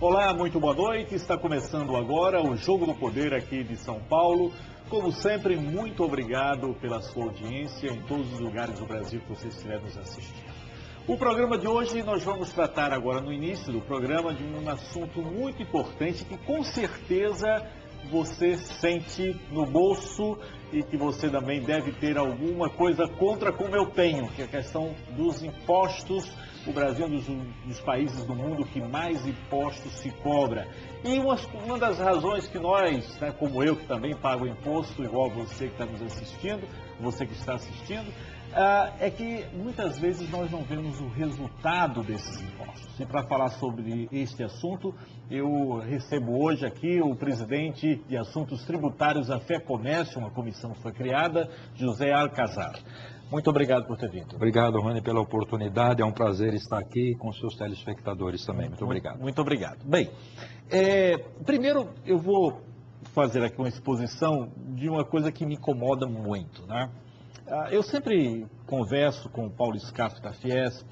Olá, muito boa noite. Está começando agora o Jogo do Poder aqui de São Paulo. Como sempre, muito obrigado pela sua audiência em todos os lugares do Brasil que você estiver nos assistindo. O programa de hoje nós vamos tratar agora no início do programa de um assunto muito importante que com certeza você sente no bolso e que você também deve ter alguma coisa contra, como eu tenho, que é a questão dos impostos. O Brasil é um dos países do mundo que mais impostos se cobra. E uma das razões que nós, como eu que também pago imposto, igual você que está nos assistindo, você que está assistindo, é que muitas vezes nós não vemos o resultado desses impostos. E para falar sobre este assunto, eu recebo hoje aqui o presidente de Assuntos Tributários da FEComércio, uma comissão que foi criada, José Alcazar. Muito obrigado por ter vindo. Obrigado, Rony, pela oportunidade. É um prazer estar aqui com seus telespectadores também. Muito obrigado. Muito obrigado. Bem, primeiro eu vou fazer aqui uma exposição de uma coisa que me incomoda muito, né? Eu sempre converso com o Paulo Scaff da Fiesp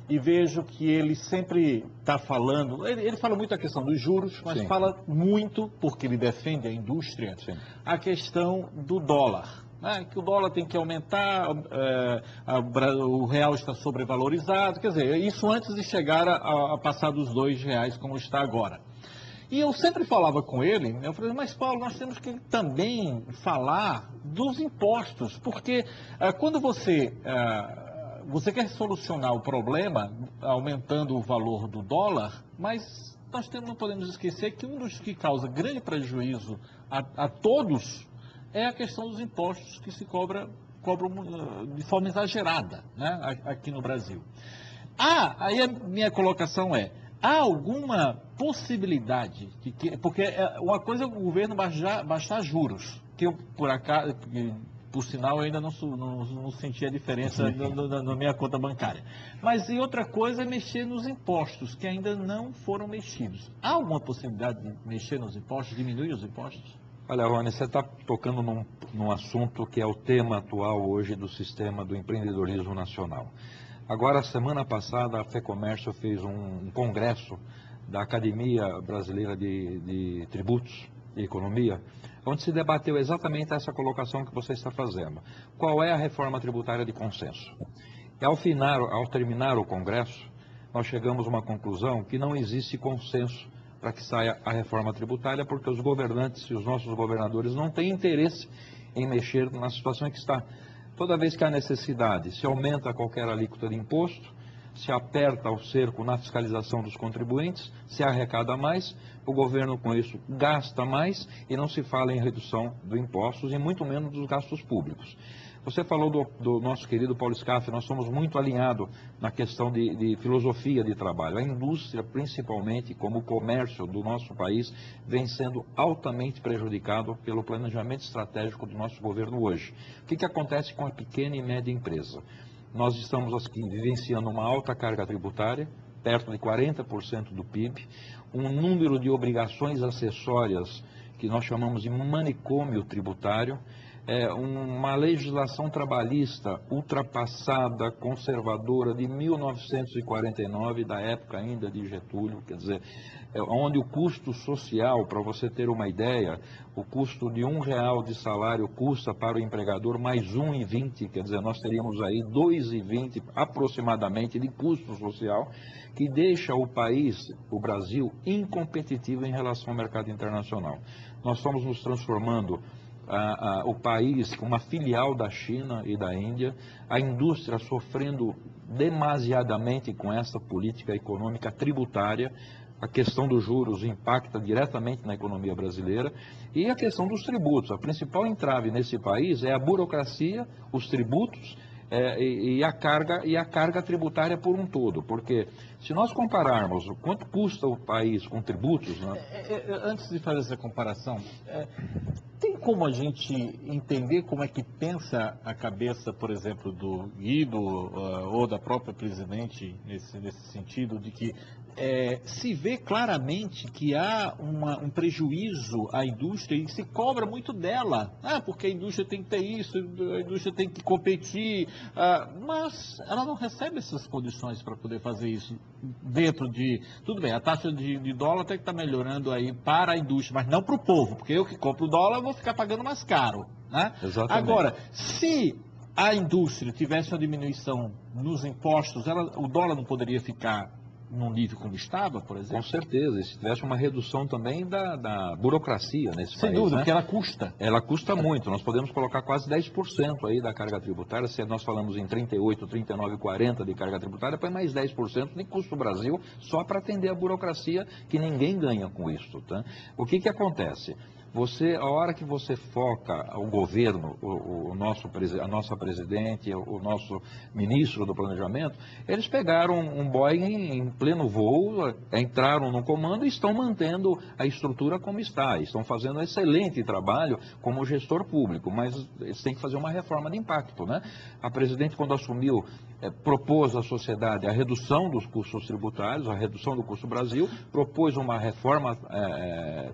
e vejo que ele sempre está falando, ele fala muito a questão dos juros, mas Sim. fala muito, porque ele defende a indústria, Sim. a questão do dólar. Que o dólar tem que aumentar, o real está sobrevalorizado, quer dizer, isso antes de chegar a passar dos R$2 como está agora. E eu sempre falava com ele, eu falei, mas Paulo, nós temos que também falar dos impostos, porque quando você quer solucionar o problema aumentando o valor do dólar, mas nós não podemos esquecer que um dos que causa grande prejuízo a todos é a questão dos impostos que se cobram de forma exagerada, né, aqui no Brasil. Aí a minha colocação há alguma possibilidade, porque uma coisa é o governo baixar juros, que eu, por sinal, eu ainda não senti a diferença na minha conta bancária. Mas e outra coisa é mexer nos impostos, que ainda não foram mexidos. Há alguma possibilidade de mexer nos impostos, diminuir os impostos? Olha, Rony, você está tocando num assunto que é o tema atual hoje do sistema do empreendedorismo nacional. Agora, semana passada, a FEComércio fez um congresso da Academia Brasileira de Tributos e Economia, onde se debateu exatamente essa colocação que você está fazendo. Qual é a reforma tributária de consenso? E ao terminar o congresso, nós chegamos a uma conclusão que não existe consenso para que saia a reforma tributária, porque os governantes e os nossos governadores não têm interesse em mexer na situação em que está. Toda vez que há necessidade, se aumenta qualquer alíquota de imposto, se aperta o cerco na fiscalização dos contribuintes, se arrecada mais, o governo com isso gasta mais e não se fala em redução dos impostos e muito menos dos gastos públicos. Você falou do nosso querido Paulo Scaff, nós somos muito alinhados na questão de filosofia de trabalho. A indústria, principalmente, como o comércio do nosso país, vem sendo altamente prejudicado pelo planejamento estratégico do nosso governo hoje. O que acontece com a pequena e média empresa? Nós estamos aqui vivenciando uma alta carga tributária, perto de 40% do PIB, um número de obrigações acessórias que nós chamamos de manicômio tributário, uma legislação trabalhista ultrapassada, conservadora, de 1949, da época ainda de Getúlio, quer dizer, onde o custo social, para você ter uma ideia, o custo de R$1 de salário custa para o empregador mais R$1,20, quer dizer, nós teríamos aí R$2,20 aproximadamente de custo social, que deixa o país, o Brasil, incompetitivo em relação ao mercado internacional. Nós estamos nos transformando o país com uma filial da China e da Índia, a indústria sofrendo demasiadamente com essa política econômica tributária, a questão dos juros impacta diretamente na economia brasileira e a questão dos tributos. A principal entrave nesse país é a burocracia, os tributos e a carga tributária por um todo, porque se nós compararmos o quanto custa o país com tributos... Né? Antes de fazer essa comparação, tem como a gente entender como é que pensa a cabeça, por exemplo, do Guido ou da própria presidente nesse sentido, de que se vê claramente que há um prejuízo à indústria e se cobra muito dela. Porque a indústria tem que ter isso, a indústria tem que competir, mas ela não recebe essas condições para poder fazer isso dentro de... Tudo bem, a taxa de dólar até que está melhorando aí para a indústria, mas não para o povo, porque eu que compro o dólar vou ficar pagando mais caro. Né? Exatamente. Agora, se a indústria tivesse uma diminuição nos impostos, o dólar não poderia ficar num nível como estava, por exemplo? Com certeza, e se tivesse uma redução também da burocracia nesse país. Sem dúvida, né? porque ela custa. Ela custa muito, nós podemos colocar quase 10% aí da carga tributária, se nós falamos em 38, 39, 40 de carga tributária, põe mais 10% de custo do Brasil só para atender a burocracia, que ninguém ganha com isso. Tá? O que acontece? A hora que você foca o governo, a nossa presidente, o nosso ministro do planejamento, eles pegaram um Boeing em pleno voo, entraram no comando e estão mantendo a estrutura como está. Estão fazendo um excelente trabalho como gestor público, mas eles têm que fazer uma reforma de impacto. Né? A presidente, quando assumiu, propôs à sociedade a redução dos custos tributários, a redução do custo Brasil, propôs uma reforma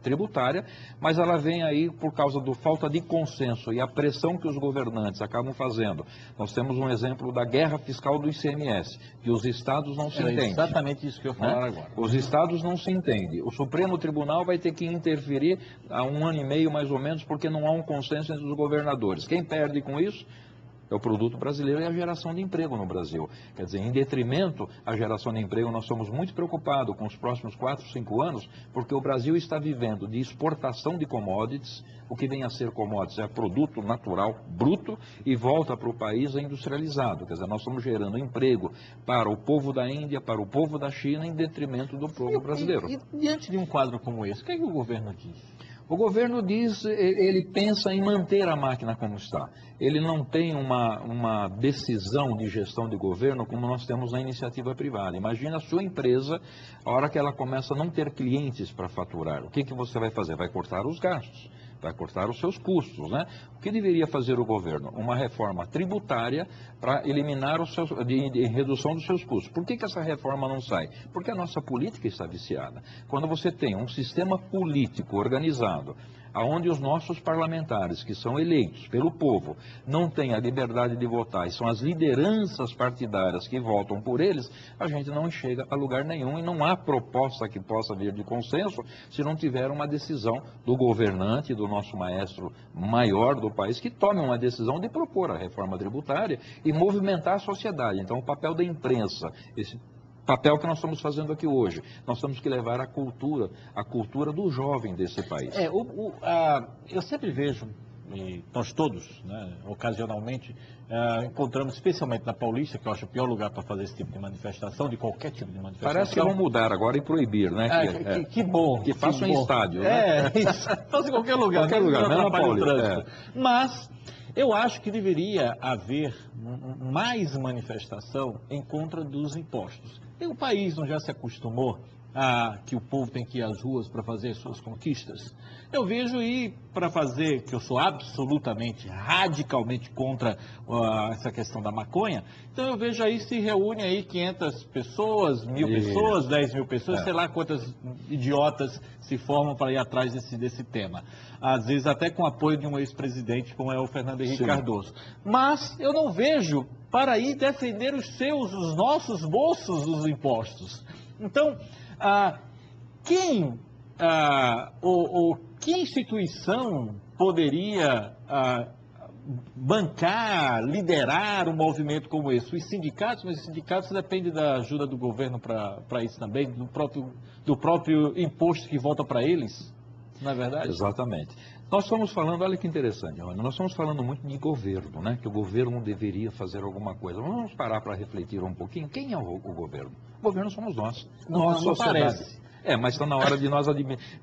tributária, mas ela vem aí por causa da falta de consenso e a pressão que os governantes acabam fazendo. Nós temos um exemplo da guerra fiscal do ICMS, que os estados não se entendem. Exatamente isso que eu ia falar agora. Os estados não se entendem. O Supremo Tribunal vai ter que interferir há 1 ano e meio, mais ou menos, porque não há um consenso entre os governadores. Quem perde com isso? É o produto brasileiro e a geração de emprego no Brasil. Quer dizer, em detrimento à geração de emprego, nós somos muito preocupados com os próximos 4, 5 anos, porque o Brasil está vivendo de exportação de commodities. O que vem a ser commodities é produto natural, bruto, e volta para o país industrializado. Quer dizer, nós estamos gerando emprego para o povo da Índia, para o povo da China, em detrimento do povo brasileiro. E diante de um quadro como esse, o que é que o governo diz? O governo diz, ele pensa em manter a máquina como está. Ele não tem uma decisão de gestão de governo como nós temos na iniciativa privada. Imagina a sua empresa, a hora que ela começa a não ter clientes para faturar. O que você vai fazer? Vai cortar os gastos, vai cortar os seus custos. Né? O que deveria fazer o governo? Uma reforma tributária para eliminar de redução dos seus custos. Por que essa reforma não sai? Porque a nossa política está viciada. Quando você tem um sistema político organizado, onde os nossos parlamentares, que são eleitos pelo povo, não têm a liberdade de votar, e são as lideranças partidárias que votam por eles, a gente não chega a lugar nenhum e não há proposta que possa vir de consenso se não tiver uma decisão do governante, do nosso maestro maior do país, que tome uma decisão de propor a reforma tributária e movimentar a sociedade. Então, o papel da imprensa, esse papel que nós estamos fazendo aqui hoje. Nós temos que levar a cultura do jovem desse país. Eu sempre vejo, e nós todos, né, ocasionalmente, encontramos, especialmente na Paulista, que eu acho o pior lugar para fazer esse tipo de manifestação, de qualquer tipo de manifestação. Parece que vão mudar agora e proibir, né? Que bom. Que façam em estádio. Né? Isso. Faça em qualquer lugar. Qualquer lugar, não na Paulista. Mas eu acho que deveria haver mais manifestação em contra dos impostos. E o país não já se acostumou a que o povo tem que ir às ruas para fazer suas conquistas? Eu vejo para fazer, que eu sou absolutamente, radicalmente contra essa questão da maconha, então eu vejo aí se reúne aí 500 pessoas, 1.000 pessoas, 10 mil pessoas, sei lá quantas idiotas se formam para ir atrás desse tema. Às vezes até com apoio de um ex-presidente como é o Fernando Henrique Cardoso. Mas eu não vejo para ir defender os nossos bolsos dos impostos. Então, que instituição poderia bancar, liderar um movimento como esse? Os sindicatos, mas os sindicatos dependem da ajuda do governo para isso também, do próprio imposto que volta para eles, não é verdade? Exatamente. Nós estamos falando, olha que interessante, nós estamos falando muito de governo, né? Que o governo deveria fazer alguma coisa. Vamos parar para refletir um pouquinho. Quem é o governo? O governo somos nós. Não parece. Mas está na hora de nós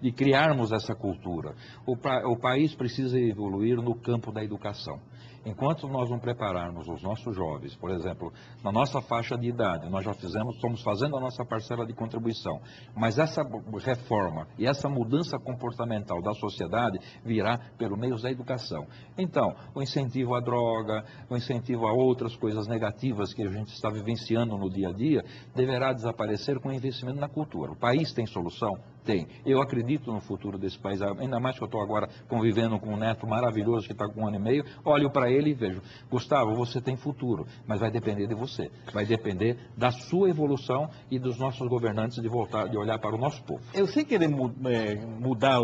de criarmos essa cultura. O país precisa evoluir no campo da educação. Enquanto nós não prepararmos os nossos jovens, por exemplo, na nossa faixa de idade, nós já estamos fazendo a nossa parcela de contribuição, mas essa reforma e essa mudança comportamental da sociedade virá pelo meio da educação. Então, o incentivo à droga, o incentivo a outras coisas negativas que a gente está vivenciando no dia a dia, deverá desaparecer com o investimento na cultura. O país tem solução? Tem. Eu acredito no futuro desse país, ainda mais que eu estou agora convivendo com um neto maravilhoso que está com 1 ano e meio, olho para ele e vejo, Gustavo, você tem futuro, mas vai depender de você, vai depender da sua evolução e dos nossos governantes de olhar para o nosso povo. Eu sei querer mudar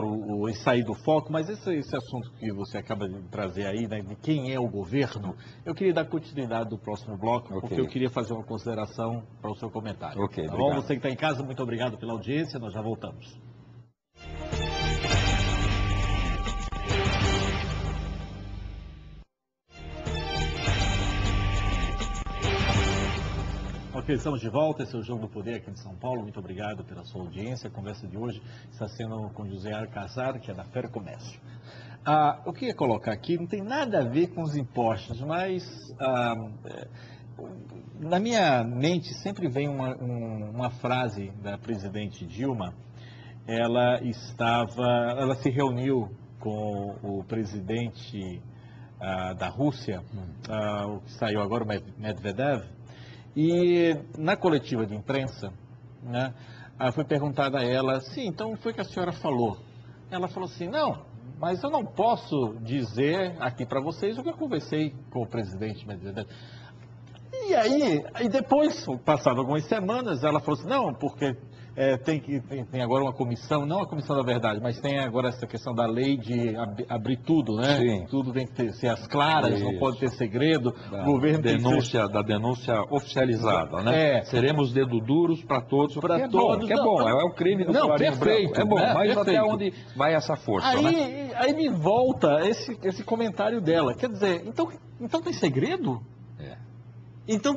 e sair do foco, mas esse assunto que você acaba de trazer aí, né, de quem é o governo, eu queria dar continuidade do próximo bloco, porque eu queria fazer uma consideração para o seu comentário. Ok, tá bom? Você que está em casa, muito obrigado pela audiência, nós já voltamos. Ok, estamos de volta, esse é o Jogo do Poder aqui em São Paulo, muito obrigado pela sua audiência. A conversa de hoje está sendo com José Alcazar, que é da Fercomércio. O que eu ia colocar aqui não tem nada a ver com os impostos, mas na minha mente sempre vem uma frase da presidente Dilma. Ela se reuniu com o presidente da Rússia, o que saiu agora, o Medvedev, e na coletiva de imprensa, né, foi perguntada a ela, sim, então foi que a senhora falou. Ela falou assim, não, mas eu não posso dizer aqui para vocês o que eu conversei com o presidente Medvedev. E aí depois, passado algumas semanas, ela falou assim, não, porque tem agora uma comissão, não a comissão da verdade, mas tem agora essa questão da lei de abrir tudo, né? Sim. Tudo tem que ser às claras, não pode ter segredo. O governo Da denúncia oficializada, né? Seremos dedo duros para todos. Para todos. É bom, é o crime do Clarim Branco. É bom, né? mas Perfeito. até onde vai essa força, né? Aí me volta esse comentário dela. Quer dizer, então tem segredo? Então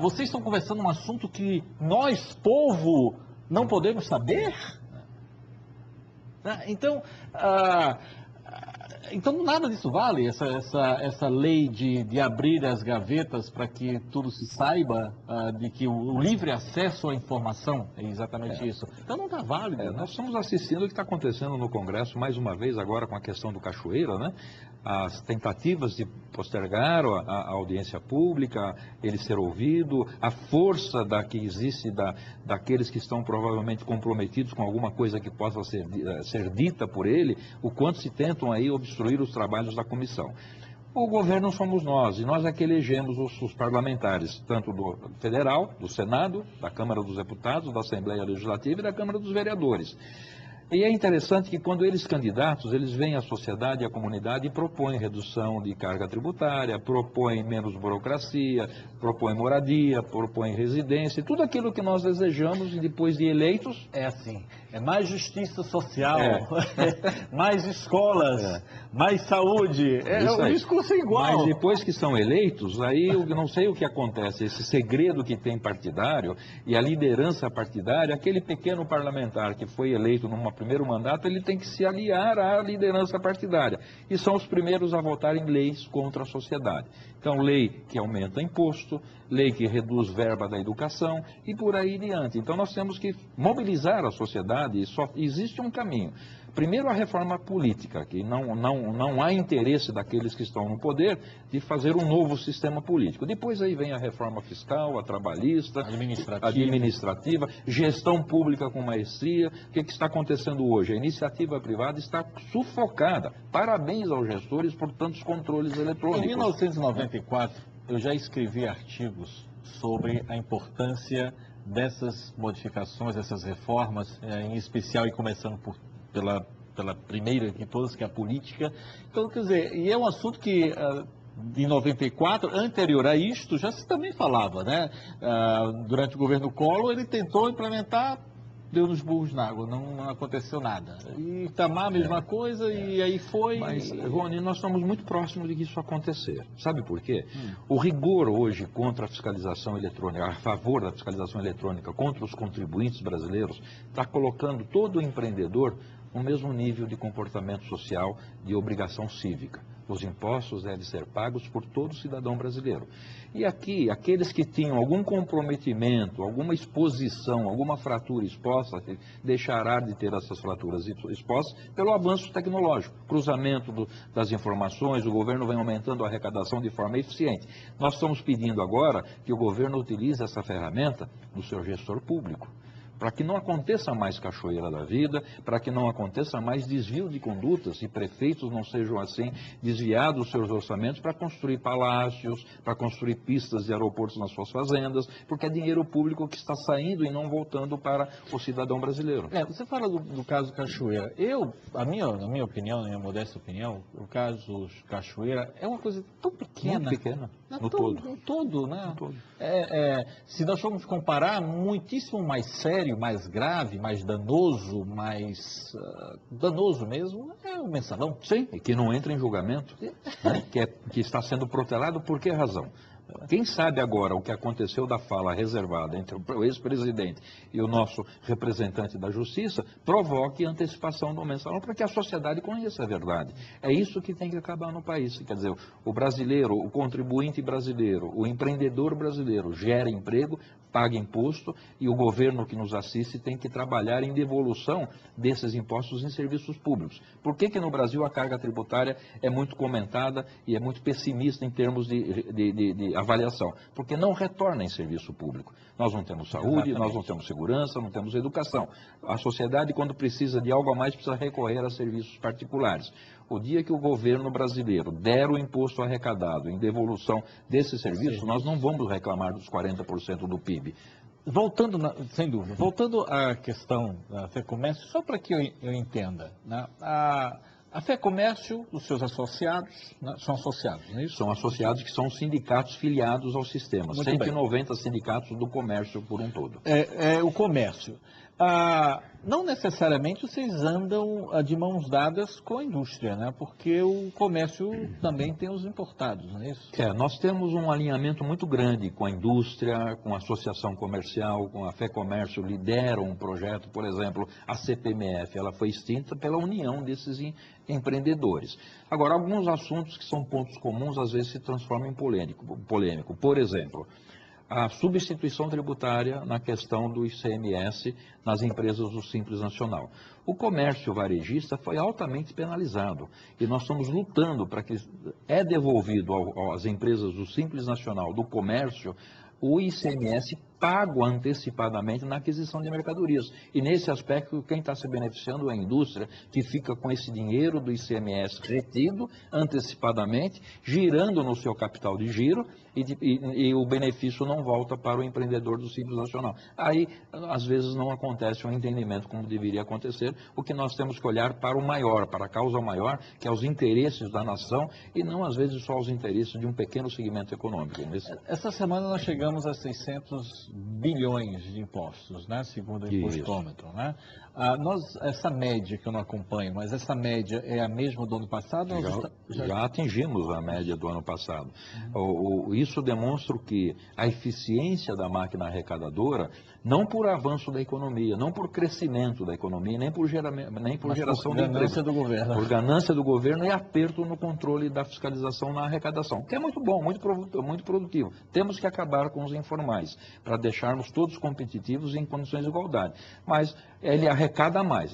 vocês estão conversando um assunto que nós, povo, não podemos saber? Então nada disso vale, essa lei de abrir as gavetas para que tudo se saiba, de que o livre acesso à informação é exatamente isso. Então não está válido. Né? Nós estamos assistindo o que está acontecendo no Congresso, mais uma vez agora com a questão do Cachoeira, né? As tentativas de postergar a audiência pública, ele ser ouvido, a força que existe daqueles que estão provavelmente comprometidos com alguma coisa que possa ser dita por ele, o quanto se tentam aí obstruir os trabalhos da comissão. O governo somos nós, e nós é que elegemos os parlamentares, tanto do Federal, do Senado, da Câmara dos Deputados, da Assembleia Legislativa e da Câmara dos Vereadores. E é interessante que quando eles candidatos, eles vêm à sociedade e à comunidade e propõem redução de carga tributária, propõem menos burocracia, propõem moradia, propõem residência, tudo aquilo que nós desejamos e depois de eleitos... É assim, é mais justiça social, mais escolas, mais saúde, o discurso é igual. Mas depois que são eleitos, aí eu não sei o que acontece, esse segredo que tem partidário e a liderança partidária, aquele pequeno parlamentar que foi eleito num primeiro mandato, ele tem que se aliar à liderança partidária. E são os primeiros a votar em leis contra a sociedade. Então, lei que aumenta imposto, lei que reduz verba da educação e por aí diante. Então, nós temos que mobilizar a sociedade e só existe um caminho. Primeiro, a reforma política, que não há interesse daqueles que estão no poder de fazer um novo sistema político. Depois aí vem a reforma fiscal, a trabalhista, administrativa, gestão pública com maestria. O que está acontecendo hoje? A iniciativa privada está sufocada. Parabéns aos gestores por tantos controles eletrônicos. Em 1994, eu já escrevi artigos sobre a importância dessas modificações, dessas reformas, em especial e começando pela primeira de todas, que é a política. Então, quer dizer, e é um assunto que, em 94, anterior a isto, já se também falava, né? Durante o governo Collor, ele tentou implementar deu nos burros na água, não aconteceu nada. E Itamar, a mesma coisa, e aí foi... Mas, Rony, nós estamos muito próximos de que isso acontecer. Sabe por quê? O rigor hoje contra a fiscalização eletrônica, a favor da fiscalização eletrônica contra os contribuintes brasileiros, está colocando todo o empreendedor no mesmo nível de comportamento social, de obrigação cívica. Os impostos devem ser pagos por todo cidadão brasileiro. E aqui, aqueles que tinham algum comprometimento, alguma exposição, alguma fratura exposta, deixará de ter essas fraturas expostas pelo avanço tecnológico, cruzamento das informações, o governo vem aumentando a arrecadação de forma eficiente. Nós estamos pedindo agora que o governo utilize essa ferramenta no seu gestor público, para que não aconteça mais cachoeira da vida, para que não aconteça mais desvio de condutas e prefeitos não sejam assim desviados dos seus orçamentos para construir palácios, para construir pistas de aeroportos nas suas fazendas, porque é dinheiro público que está saindo e não voltando para o cidadão brasileiro. Você fala do caso Cachoeira. Na minha opinião, na minha modesta opinião, o caso Cachoeira é uma coisa tão pequena. Muito pequena, no todo, né? No todo. Se nós formos comparar, muitíssimo mais sério, mais grave, mais danoso, danoso mesmo, é o mensalão. Sim, e que não entra em julgamento, né? que está sendo protelado por que razão? Quem sabe agora o que aconteceu da fala reservada entre o ex-presidente e o nosso representante da Justiça provoque antecipação do mensalão para que a sociedade conheça a verdade. É isso que tem que acabar no país. Quer dizer, o brasileiro, o contribuinte brasileiro, o empreendedor brasileiro gera emprego, paga imposto e o governo que nos assiste tem que trabalhar em devolução desses impostos em serviços públicos. Por que no Brasil a carga tributária é muito comentada e é muito pessimista em termos de avaliação? Porque não retorna em serviço público. Nós não temos saúde, nós não temos segurança, não temos educação. A sociedade, quando precisa de algo a mais, precisa recorrer a serviços particulares. O dia que o governo brasileiro der o imposto arrecadado em devolução desses serviços, nós não vamos reclamar dos 40% do PIB. Sem dúvida, voltando à questão da FEComércio, só para que eu entenda, né? A FEComércio, os seus associados, né, são associados, não é isso? São associados que são sindicatos filiados ao sistema, Muito 190 bem. Sindicatos do comércio por um todo. O comércio. Não necessariamente vocês andam de mãos dadas com a indústria, né? Porque o comércio também tem os importados, não é isso? Nós temos um alinhamento muito grande com a indústria, com a associação comercial, com a FEComércio, lideram um projeto, por exemplo, a CPMF, ela foi extinta pela união desses empreendedores. Agora, alguns assuntos que são pontos comuns, às vezes se transformam em polêmico. Por exemplo, a substituição tributária na questão do ICMS nas empresas do Simples Nacional. O comércio varejista foi altamente penalizado e nós estamos lutando para que é devolvido às empresas do Simples Nacional do comércio o ICMS pago antecipadamente na aquisição de mercadorias. E nesse aspecto, quem está se beneficiando é a indústria, que fica com esse dinheiro do ICMS retido antecipadamente, girando no seu capital de giro, e o benefício não volta para o empreendedor do Simples Nacional. Aí, às vezes, não acontece um entendimento como deveria acontecer, o que nós temos que olhar para o maior, para a causa maior, que é os interesses da nação, e não, às vezes, só os interesses de um pequeno segmento econômico. Essa semana nós chegamos a 600 bilhões de impostos, né? Segundo o impostômetro, né? Essa média que eu não acompanho, mas essa média é a mesma do ano passado? Já atingimos a média do ano passado. Isso demonstra que a eficiência da máquina arrecadadora, não por avanço da economia, não por crescimento da economia, nem por geração de ganância do governo. Por ganância do governo e aperto no controle da fiscalização na arrecadação, que é muito bom, muito produtivo. Temos que acabar com os informais, para deixarmos todos competitivos em condições de igualdade. Mas ele arrecada mais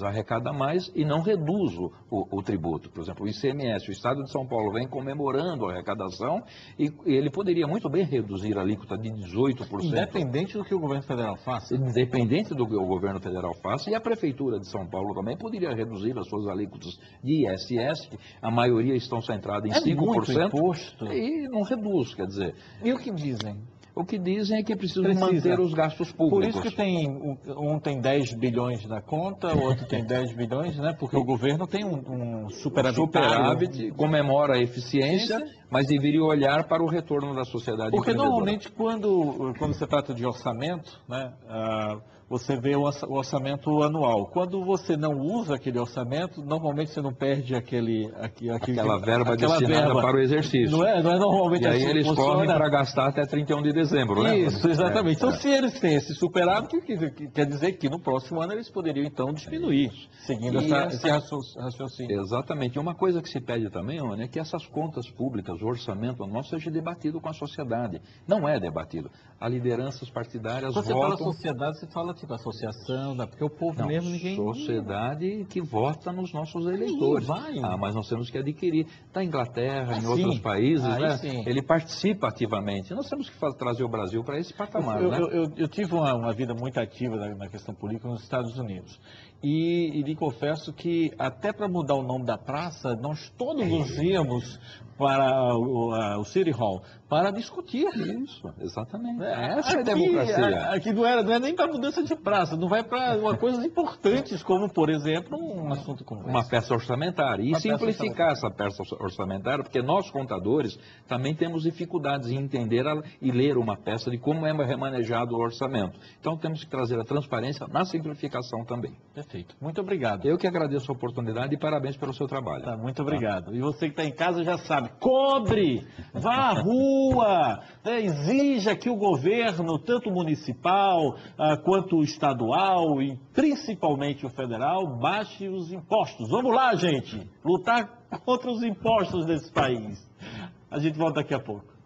e não reduz o tributo. Por exemplo, o ICMS, o Estado de São Paulo vem comemorando a arrecadação e ele poderia muito bem reduzir a alíquota de 18%. Independente do que o governo federal faça. Independente do que o governo federal faça, e a Prefeitura de São Paulo também poderia reduzir as suas alíquotas de ISS, que a maioria estão centradas em 5%. Muito imposto. E não reduz, quer dizer. E o que dizem? O que dizem é que precisa manter os gastos públicos. Por isso que um tem 10 bilhões na conta, o outro tem 10 bilhões, né? Porque o governo tem um superávit, comemora a eficiência, mas deveria olhar para o retorno da sociedade. Porque normalmente quando se trata de orçamento, né, você vê o orçamento anual. Quando você não usa aquele orçamento, normalmente você não perde aquela verba destinada para o exercício. Não é normalmente e aí assim eles funciona. correm para gastar até 31 de dezembro, né? Isso, exatamente. Então, se eles têm esse superávit, quer dizer que no próximo ano eles poderiam, então, diminuir, seguindo esse raciocínio. Exatamente. E uma coisa que se pede também, é que essas contas públicas, o orçamento nosso, seja debatido com a sociedade. Não é debatido. As lideranças partidárias votam... Você fala sociedade, você fala tipo associação, porque o povo mesmo ninguém... sociedade que vota nos nossos eleitores. Mas nós temos que adquirir. Na Inglaterra, em outros países, né? Ele participa ativamente. Nós temos que trazer o Brasil para esse patamar. Eu tive uma vida muito ativa na questão política nos Estados Unidos. E lhe confesso que até para mudar o nome da praça, nós todos nos íamos para o City Hall para discutir. Isso, exatamente. Essa é a democracia. Aqui não é nem para mudança de praça, não vai para coisas importantes, como, por exemplo, um assunto como uma peça orçamentária. E simplificar essa peça orçamentária, porque nós, contadores, também temos dificuldades em entender e ler uma peça de como é remanejado o orçamento. Então, temos que trazer a transparência na simplificação também. Perfeito. Muito obrigado. Eu que agradeço a oportunidade e parabéns pelo seu trabalho. Muito obrigado. E você que está em casa já sabe, cobre, vá à rua, exija que o governo, tanto municipal quanto estadual e principalmente o federal, baixe os impostos. Vamos lá, gente, lutar contra os impostos desse país. A gente volta daqui a pouco.